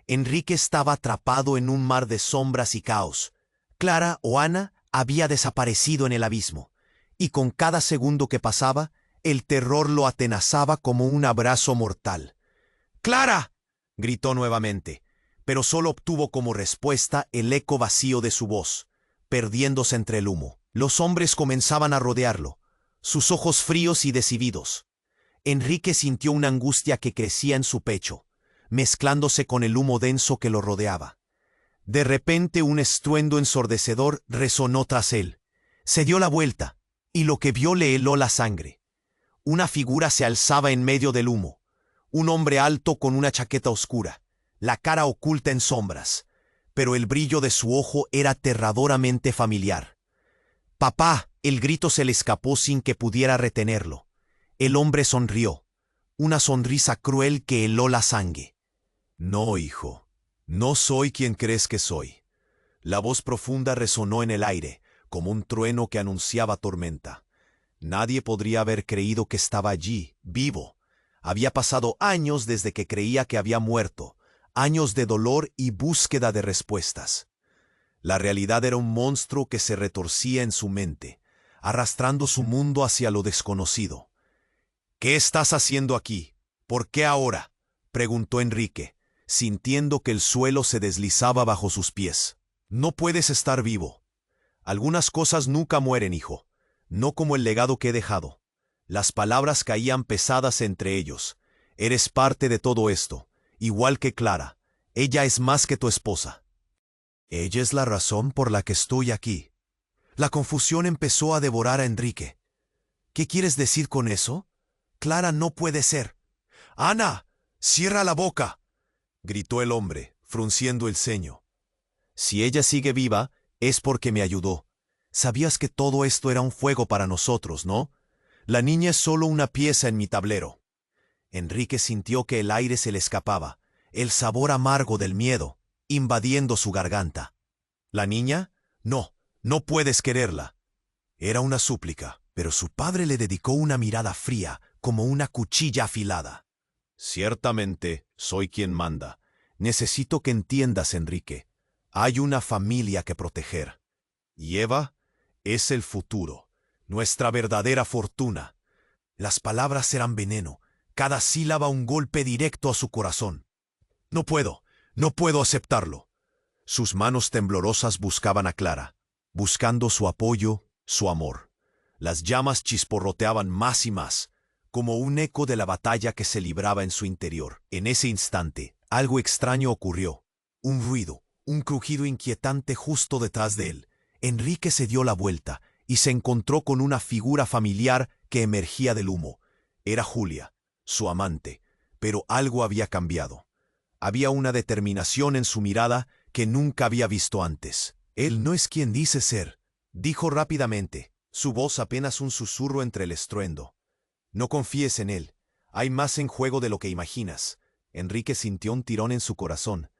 Enrique estaba atrapado en un mar de sombras y caos. Clara o Ana había desaparecido en el abismo, y con cada segundo que pasaba, el terror lo atenazaba como un abrazo mortal. ¡Clara!, gritó nuevamente, pero solo obtuvo como respuesta el eco vacío de su voz, perdiéndose entre el humo. Los hombres comenzaban a rodearlo, sus ojos fríos y decididos. Enrique sintió una angustia que crecía en su pecho, mezclándose con el humo denso que lo rodeaba. De repente un estruendo ensordecedor resonó tras él. Se dio la vuelta, y lo que vio le heló la sangre. Una figura se alzaba en medio del humo, un hombre alto con una chaqueta oscura, la cara oculta en sombras, pero el brillo de su ojo era aterradoramente familiar. «¡Papá!», el grito se le escapó sin que pudiera retenerlo. El hombre sonrió, una sonrisa cruel que heló la sangre. «No, hijo, no soy quien crees que soy». La voz profunda resonó en el aire, como un trueno que anunciaba tormenta. Nadie podría haber creído que estaba allí, vivo. Había pasado años desde que creía que había muerto, años de dolor y búsqueda de respuestas. La realidad era un monstruo que se retorcía en su mente, arrastrando su mundo hacia lo desconocido. «¿Qué estás haciendo aquí? ¿Por qué ahora?», preguntó Enrique, sintiendo que el suelo se deslizaba bajo sus pies. «No puedes estar vivo. Algunas cosas nunca mueren, hijo, no como el legado que he dejado». Las palabras caían pesadas entre ellos. «Eres parte de todo esto, igual que Clara. Ella es más que tu esposa». «Ella es la razón por la que estoy aquí». La confusión empezó a devorar a Enrique. «¿Qué quieres decir con eso? Clara no puede ser». «¡Ana! ¡Cierra la boca!», gritó el hombre, frunciendo el ceño. «Si ella sigue viva, es porque me ayudó. Sabías que todo esto era un juego para nosotros, ¿no? La niña es solo una pieza en mi tablero». Enrique sintió que el aire se le escapaba, el sabor amargo del miedo, invadiendo su garganta. «¿La niña? No, no puedes quererla». Era una súplica, pero su padre le dedicó una mirada fría, como una cuchilla afilada. «Ciertamente, soy quien manda. Necesito que entiendas, Enrique. Hay una familia que proteger. Y Eva es el futuro, nuestra verdadera fortuna». Las palabras eran veneno, cada sílaba un golpe directo a su corazón. «No puedo aceptarlo». Sus manos temblorosas buscaban a Clara, buscando su apoyo, su amor. Las llamas chisporroteaban más y más, como un eco de la batalla que se libraba en su interior. En ese instante, algo extraño ocurrió. Un ruido, un crujido inquietante justo detrás de él. Enrique se dio la vuelta y se encontró con una figura familiar que emergía del humo. Era Julia, su amante, pero algo había cambiado. Había una determinación en su mirada que nunca había visto antes. «Él no es quien dice ser», dijo rápidamente, su voz apenas un susurro entre el estruendo. «No confíes en él. Hay más en juego de lo que imaginas». Enrique sintió un tirón en su corazón.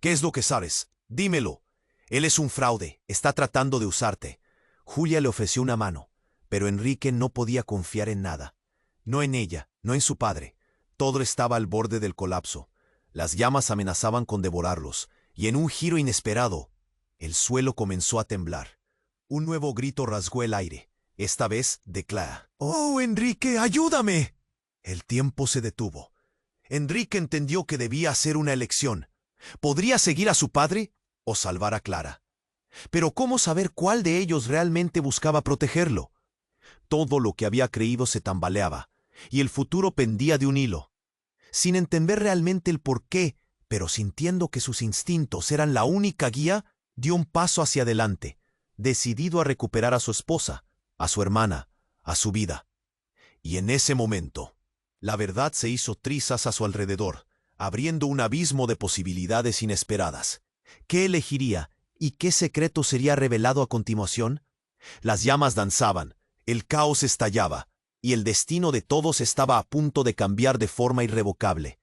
«¿Qué es lo que sabes? Dímelo». «Él es un fraude. Está tratando de usarte». Julia le ofreció una mano, pero Enrique no podía confiar en nada. No en ella, no en su padre. Todo estaba al borde del colapso. Las llamas amenazaban con devorarlos, y en un giro inesperado, el suelo comenzó a temblar. Un nuevo grito rasgó el aire, esta vez de Clara. «¡Oh, Enrique, ayúdame!». El tiempo se detuvo. Enrique entendió que debía hacer una elección. ¿Podría seguir a su padre o salvar a Clara? Pero ¿cómo saber cuál de ellos realmente buscaba protegerlo? Todo lo que había creído se tambaleaba, y el futuro pendía de un hilo. Sin entender realmente el porqué, pero sintiendo que sus instintos eran la única guía, dio un paso hacia adelante, decidido a recuperar a su esposa, a su hermana, a su vida. Y en ese momento, la verdad se hizo trizas a su alrededor, abriendo un abismo de posibilidades inesperadas. ¿Qué elegiría y qué secreto sería revelado a continuación? Las llamas danzaban, el caos estallaba, y el destino de todos estaba a punto de cambiar de forma irrevocable.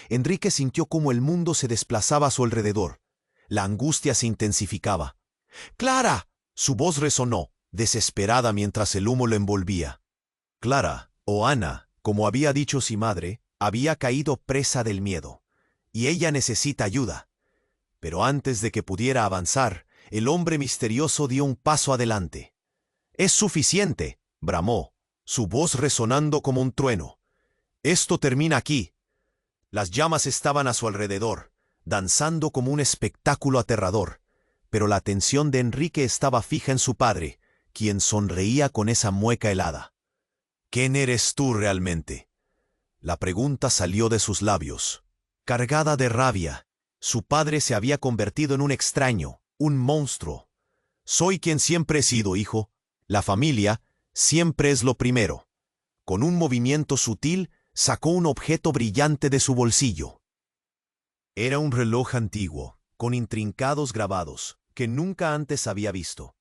Enrique sintió cómo el mundo se desplazaba a su alrededor. La angustia se intensificaba. ¡Clara! Su voz resonó, desesperada mientras el humo lo envolvía. Clara, o Ana, como había dicho su madre, había caído presa del miedo, y ella necesita ayuda. Pero antes de que pudiera avanzar, el hombre misterioso dio un paso adelante. «Es suficiente», bramó, su voz resonando como un trueno. «Esto termina aquí». Las llamas estaban a su alrededor, danzando como un espectáculo aterrador, pero la atención de Enrique estaba fija en su padre, quien sonreía con esa mueca helada. «¿Quién eres tú realmente?». La pregunta salió de sus labios. Cargada de rabia, su padre se había convertido en un extraño, un monstruo. «Soy quien siempre he sido, hijo. La familia siempre es lo primero». Con un movimiento sutil, sacó un objeto brillante de su bolsillo. Era un reloj antiguo, con intrincados grabados, que nunca antes había visto.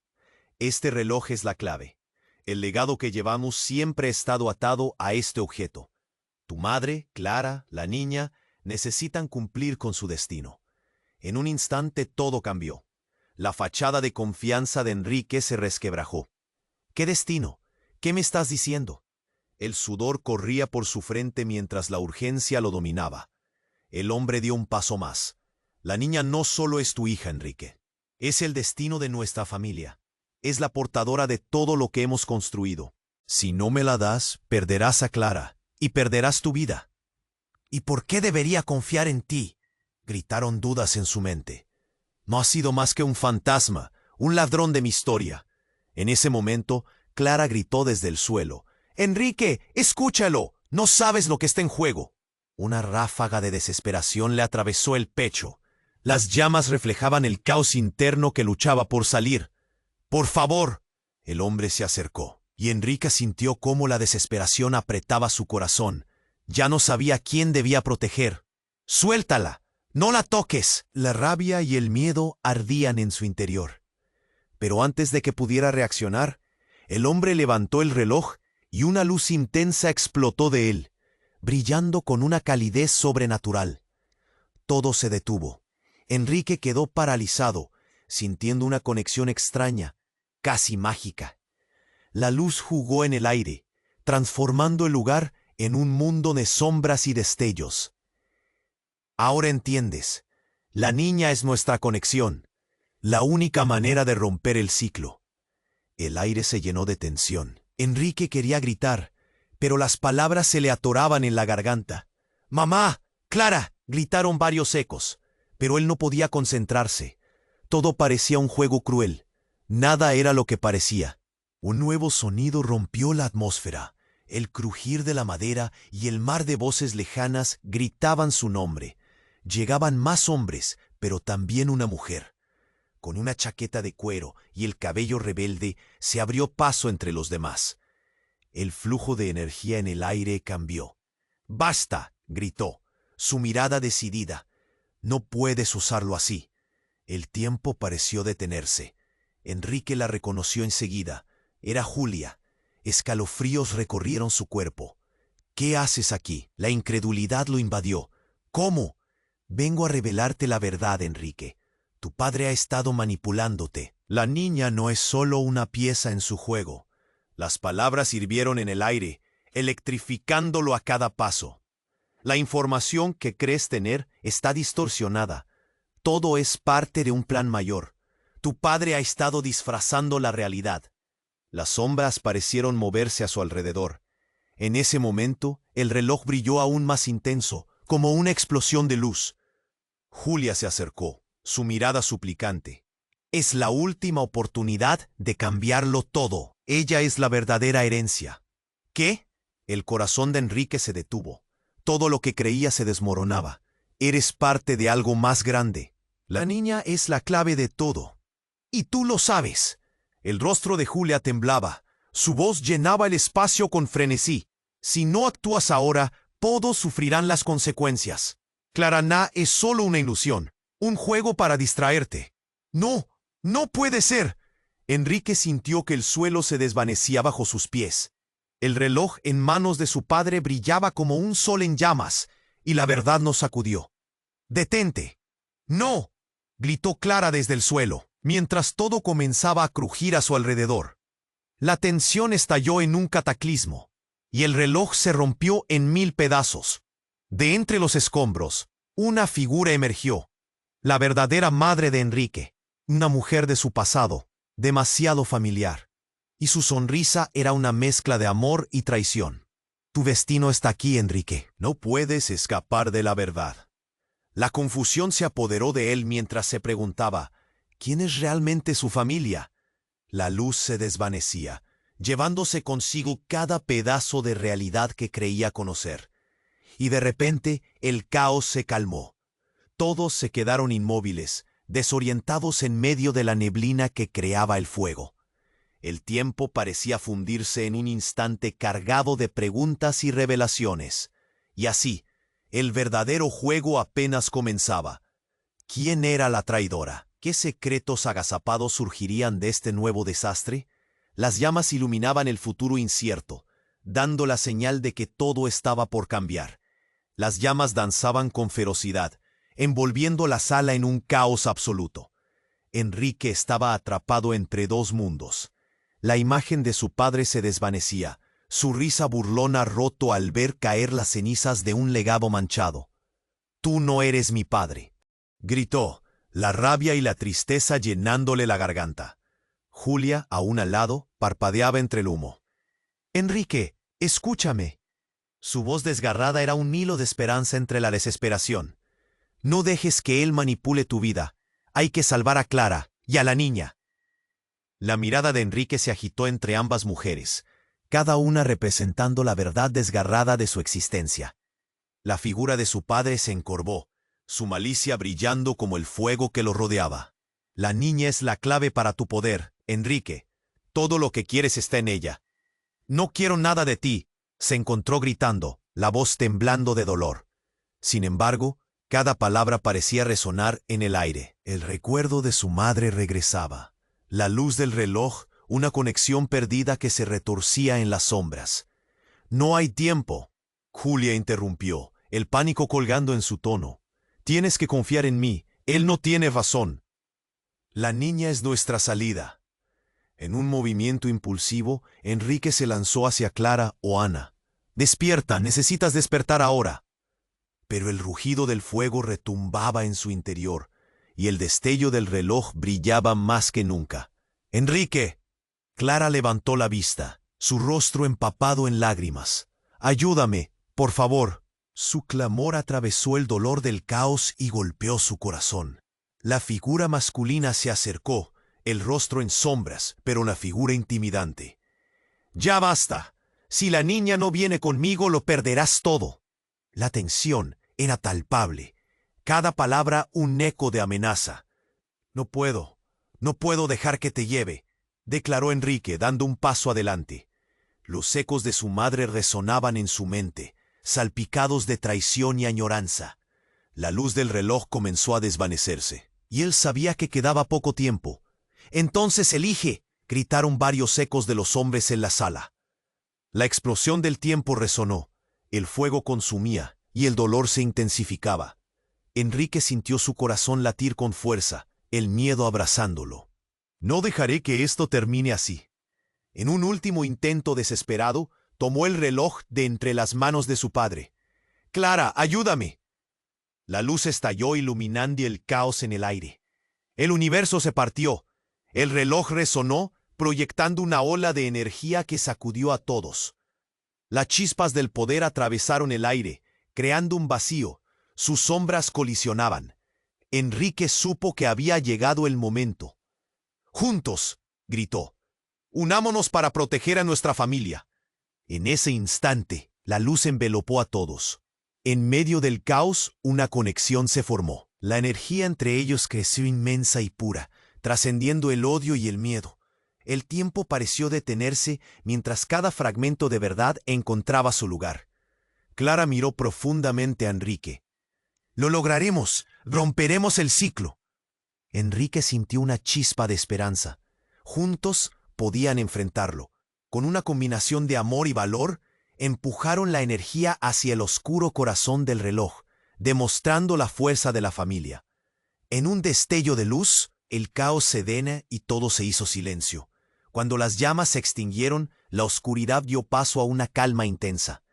Este reloj es la clave. El legado que llevamos siempre ha estado atado a este objeto. Tu madre, Clara, la niña, necesitan cumplir con su destino. En un instante todo cambió. La fachada de confianza de Enrique se resquebrajó. ¿Qué destino? ¿Qué me estás diciendo? El sudor corría por su frente mientras la urgencia lo dominaba. El hombre dio un paso más. La niña no solo es tu hija, Enrique. Es el destino de nuestra familia. Es la portadora de todo lo que hemos construido. Si no me la das, perderás a Clara y perderás tu vida. ¿Y por qué debería confiar en ti?, gritaron dudas en su mente. No has sido más que un fantasma, un ladrón de mi historia. En ese momento, Clara gritó desde el suelo. «Enrique, escúchalo, no sabes lo que está en juego». Una ráfaga de desesperación le atravesó el pecho. Las llamas reflejaban el caos interno que luchaba por salir. «Por favor». El hombre se acercó, y Enrique sintió cómo la desesperación apretaba su corazón. Ya no sabía quién debía proteger. «Suéltala, no la toques». La rabia y el miedo ardían en su interior. Pero antes de que pudiera reaccionar, el hombre levantó el reloj y una luz intensa explotó de él, brillando con una calidez sobrenatural. Todo se detuvo. Enrique quedó paralizado, sintiendo una conexión extraña, casi mágica. La luz jugó en el aire, transformando el lugar en un mundo de sombras y destellos. «Ahora entiendes. La niña es nuestra conexión, la única manera de romper el ciclo». El aire se llenó de tensión. Enrique quería gritar, pero las palabras se le atoraban en la garganta. «¡Mamá! ¡Clara!», gritaron varios ecos, pero él no podía concentrarse. Todo parecía un juego cruel. Nada era lo que parecía. Un nuevo sonido rompió la atmósfera. El crujir de la madera y el mar de voces lejanas gritaban su nombre. Llegaban más hombres, pero también una mujer. Con una chaqueta de cuero y el cabello rebelde, se abrió paso entre los demás. El flujo de energía en el aire cambió. «¡Basta!», gritó, su mirada decidida. «No puedes usarlo así». El tiempo pareció detenerse. Enrique la reconoció enseguida. Era Julia. Escalofríos recorrieron su cuerpo. «¿Qué haces aquí?». La incredulidad lo invadió. «¿Cómo?». «Vengo a revelarte la verdad, Enrique. Tu padre ha estado manipulándote. La niña no es solo una pieza en su juego». Las palabras hirvieron en el aire, electrificándolo a cada paso. «La información que crees tener está distorsionada. Todo es parte de un plan mayor. Tu padre ha estado disfrazando la realidad». Las sombras parecieron moverse a su alrededor. En ese momento, el reloj brilló aún más intenso, como una explosión de luz. Julia se acercó, su mirada suplicante. «Es la última oportunidad de cambiarlo todo. Ella es la verdadera herencia». «¿Qué?». El corazón de Enrique se detuvo. Todo lo que creía se desmoronaba. Eres parte de algo más grande. La niña es la clave de todo. Y tú lo sabes. El rostro de Julia temblaba. Su voz llenaba el espacio con frenesí. Si no actúas ahora, todos sufrirán las consecuencias. Claraná es solo una ilusión, un juego para distraerte. No, no puede ser. Enrique sintió que el suelo se desvanecía bajo sus pies. El reloj en manos de su padre brillaba como un sol en llamas, y la verdad nos sacudió. ¡Detente! ¡No!, gritó Clara desde el suelo, mientras todo comenzaba a crujir a su alrededor. La tensión estalló en un cataclismo, y el reloj se rompió en 1000 pedazos. De entre los escombros, una figura emergió. La verdadera madre de Enrique, una mujer de su pasado, demasiado familiar. Y su sonrisa era una mezcla de amor y traición. Tu destino está aquí, Enrique. No puedes escapar de la verdad. La confusión se apoderó de él mientras se preguntaba, ¿quién es realmente su familia? La luz se desvanecía, llevándose consigo cada pedazo de realidad que creía conocer. Y de repente el caos se calmó. Todos se quedaron inmóviles, desorientados en medio de la neblina que creaba el fuego. El tiempo parecía fundirse en un instante cargado de preguntas y revelaciones. Y así, el verdadero juego apenas comenzaba. ¿Quién era la traidora? ¿Qué secretos agazapados surgirían de este nuevo desastre? Las llamas iluminaban el futuro incierto, dando la señal de que todo estaba por cambiar. Las llamas danzaban con ferocidad, envolviendo la sala en un caos absoluto. Enrique estaba atrapado entre dos mundos. La imagen de su padre se desvanecía, su risa burlona roto al ver caer las cenizas de un legado manchado. «Tú no eres mi padre», gritó, la rabia y la tristeza llenándole la garganta. Julia, aún al lado, parpadeaba entre el humo. «Enrique, escúchame». Su voz desgarrada era un hilo de esperanza entre la desesperación. «No dejes que él manipule tu vida. Hay que salvar a Clara y a la niña». La mirada de Enrique se agitó entre ambas mujeres, cada una representando la verdad desgarrada de su existencia. La figura de su padre se encorvó, su malicia brillando como el fuego que lo rodeaba. «La niña es la clave para tu poder, Enrique. Todo lo que quieres está en ella». «No quiero nada de ti», se encontró gritando, la voz temblando de dolor. Sin embargo, cada palabra parecía resonar en el aire. El recuerdo de su madre regresaba. La luz del reloj, una conexión perdida que se retorcía en las sombras. «No hay tiempo», Julia interrumpió, el pánico colgando en su tono. «Tienes que confiar en mí, él no tiene razón». «La niña es nuestra salida». En un movimiento impulsivo, Enrique se lanzó hacia Clara o Ana. «Despierta, necesitas despertar ahora». Pero el rugido del fuego retumbaba en su interior, y el destello del reloj brillaba más que nunca. «Enrique». Clara levantó la vista, su rostro empapado en lágrimas. «Ayúdame, por favor». Su clamor atravesó el dolor del caos y golpeó su corazón. La figura masculina se acercó, el rostro en sombras, pero una figura intimidante. «Ya basta. Si la niña no viene conmigo, lo perderás todo». La tensión era palpable, cada palabra un eco de amenaza. «No puedo dejar que te lleve», declaró Enrique, dando un paso adelante. Los ecos de su madre resonaban en su mente, salpicados de traición y añoranza. La luz del reloj comenzó a desvanecerse, y él sabía que quedaba poco tiempo. «Entonces elige», gritaron varios ecos de los hombres en la sala. La explosión del tiempo resonó, el fuego consumía y el dolor se intensificaba. Enrique sintió su corazón latir con fuerza, el miedo abrazándolo. «No dejaré que esto termine así». En un último intento desesperado, tomó el reloj de entre las manos de su padre. «Clara, ayúdame». La luz estalló iluminando el caos en el aire. El universo se partió. El reloj resonó, proyectando una ola de energía que sacudió a todos. Las chispas del poder atravesaron el aire, creando un vacío. Sus sombras colisionaban. Enrique supo que había llegado el momento. «Juntos», gritó. «Unámonos para proteger a nuestra familia». En ese instante, la luz envelopó a todos. En medio del caos, una conexión se formó. La energía entre ellos creció inmensa y pura, trascendiendo el odio y el miedo. El tiempo pareció detenerse mientras cada fragmento de verdad encontraba su lugar. Clara miró profundamente a Enrique. «Lo lograremos, romperemos el ciclo». Enrique sintió una chispa de esperanza. Juntos podían enfrentarlo. Con una combinación de amor y valor, empujaron la energía hacia el oscuro corazón del reloj, demostrando la fuerza de la familia. En un destello de luz, el caos cedena y todo se hizo silencio. Cuando las llamas se extinguieron, la oscuridad dio paso a una calma intensa.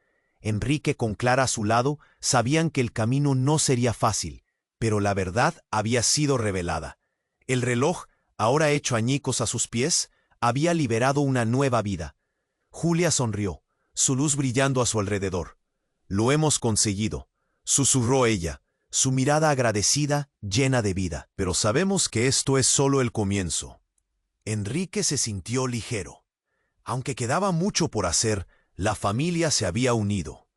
Enrique con Clara a su lado sabían que el camino no sería fácil, pero la verdad había sido revelada. El reloj, ahora hecho añicos a sus pies, había liberado una nueva vida. Julia sonrió, su luz brillando a su alrededor. «Lo hemos conseguido», susurró ella, su mirada agradecida, llena de vida. «Pero sabemos que esto es solo el comienzo». Enrique se sintió ligero. Aunque quedaba mucho por hacer, la familia se había unido.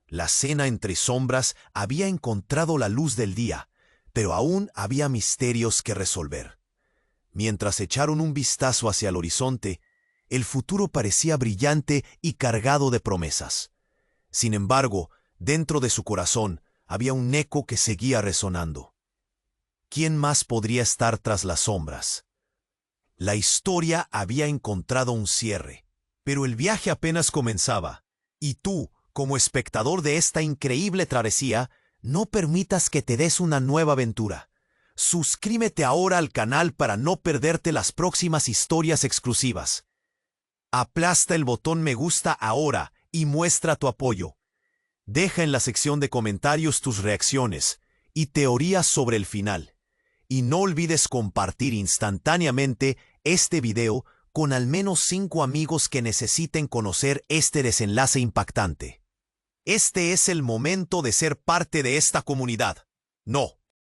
La cena entre sombras había encontrado la luz del día, pero aún había misterios que resolver. Mientras echaron un vistazo hacia el horizonte, el futuro parecía brillante y cargado de promesas. Sin embargo, dentro de su corazón había un eco que seguía resonando. ¿Quién más podría estar tras las sombras? La historia había encontrado un cierre, pero el viaje apenas comenzaba. Y tú, como espectador de esta increíble travesía, no permitas que te des una nueva aventura. Suscríbete ahora al canal para no perderte las próximas historias exclusivas. Aplasta el botón me gusta ahora y muestra tu apoyo. Deja en la sección de comentarios tus reacciones y teorías sobre el final. Y no olvides compartir instantáneamente este video con al menos 5 amigos que necesiten conocer este desenlace impactante. Este es el momento de ser parte de esta comunidad. No,